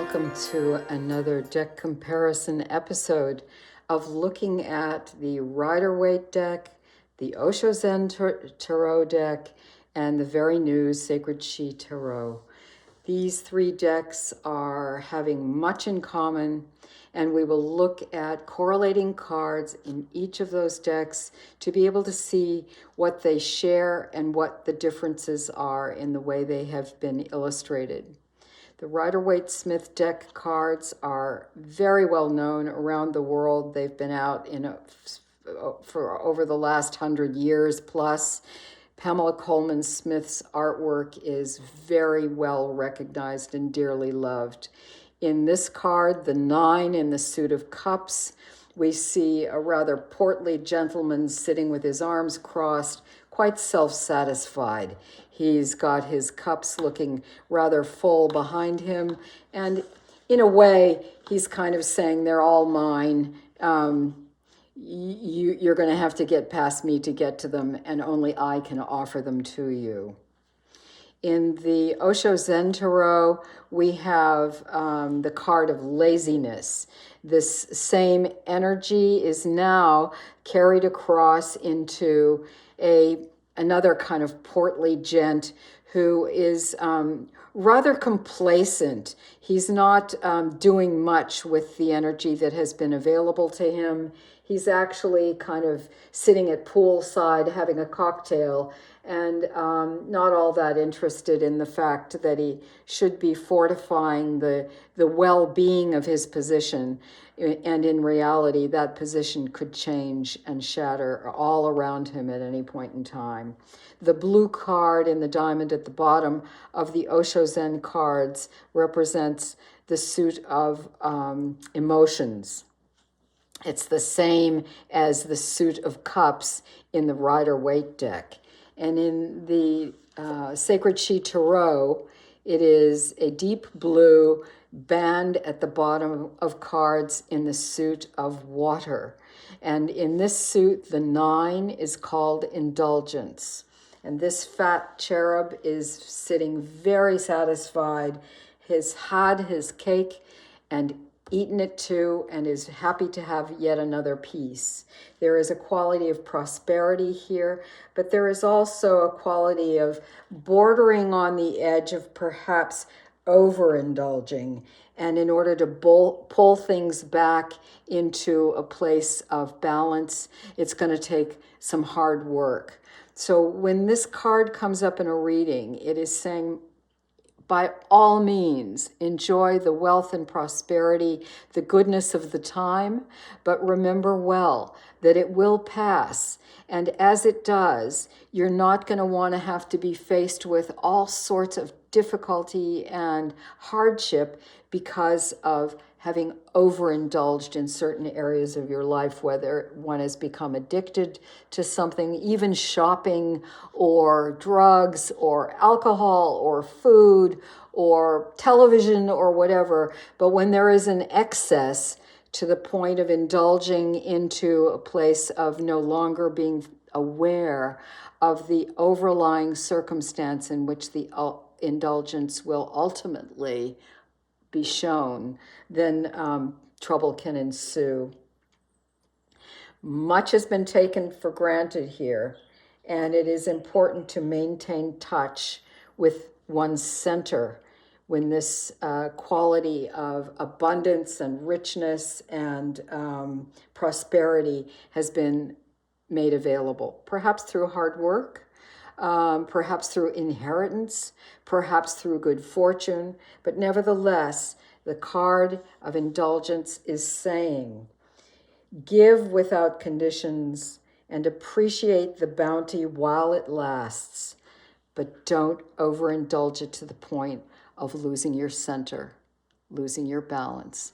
welcome to another deck comparison episode of looking at the Rider-Waite deck, the Osho Zen Tarot deck, and the very new Sacred She Tarot. These three decks are having much in common, and we will look at correlating cards in each of those decks to be able to see what they share and what the differences are in the way they have been illustrated. The Waite Smith deck cards are very well known around the world. They've been out for over the last 100 years plus. Pamela Coleman Smith's artwork is very well recognized and dearly loved. In this card, the 9 in the suit of cups, we see a rather portly gentleman sitting with his arms crossed, quite self-satisfied. He's got his cups looking rather full behind him, and in a way, he's kind of saying, they're all mine. You're going to have to get past me to get to them, and only I can offer them to you. In the Osho Zen Tarot, we have the card of laziness. This same energy is now carried across into another kind of portly gent who is rather complacent. He's not doing much with the energy that has been available to him. He's actually kind of sitting at poolside having a cocktail and not all that interested in the fact that he should be fortifying the well-being of his position. And in reality, that position could change and shatter all around him at any point in time. The blue card in the diamond at the bottom of the Osho Zen cards represents the suit of emotions. It's the same as the suit of cups in the Rider-Waite deck. And in the Sacred She Tarot, it is a deep blue band at the bottom of cards in the suit of water. And in this suit, the 9 is called indulgence. And this fat cherub is sitting very satisfied. Has had his cake and eaten it too, and is happy to have yet another piece. There is a quality of prosperity here, but there is also a quality of bordering on the edge of perhaps overindulging. And in order to pull things back into a place of balance, it's going to take some hard work. So when this card comes up in a reading, it is saying, by all means, enjoy the wealth and prosperity, the goodness of the time, but remember well that it will pass. And as it does, you're not going to want to have to be faced with all sorts of difficulty and hardship because of having overindulged in certain areas of your life, whether one has become addicted to something, even shopping or drugs or alcohol or food or television or whatever. But when there is an excess to the point of indulging into a place of no longer being aware of the overlying circumstance in which the indulgence will ultimately be shown, then trouble can ensue. Much has been taken for granted here, and it is important to maintain touch with one's center when this quality of abundance and richness and prosperity has been made available, perhaps through hard work, perhaps through inheritance, perhaps through good fortune, but nevertheless, the card of indulgence is saying, give without conditions and appreciate the bounty while it lasts, but don't overindulge it to the point of losing your center, losing your balance.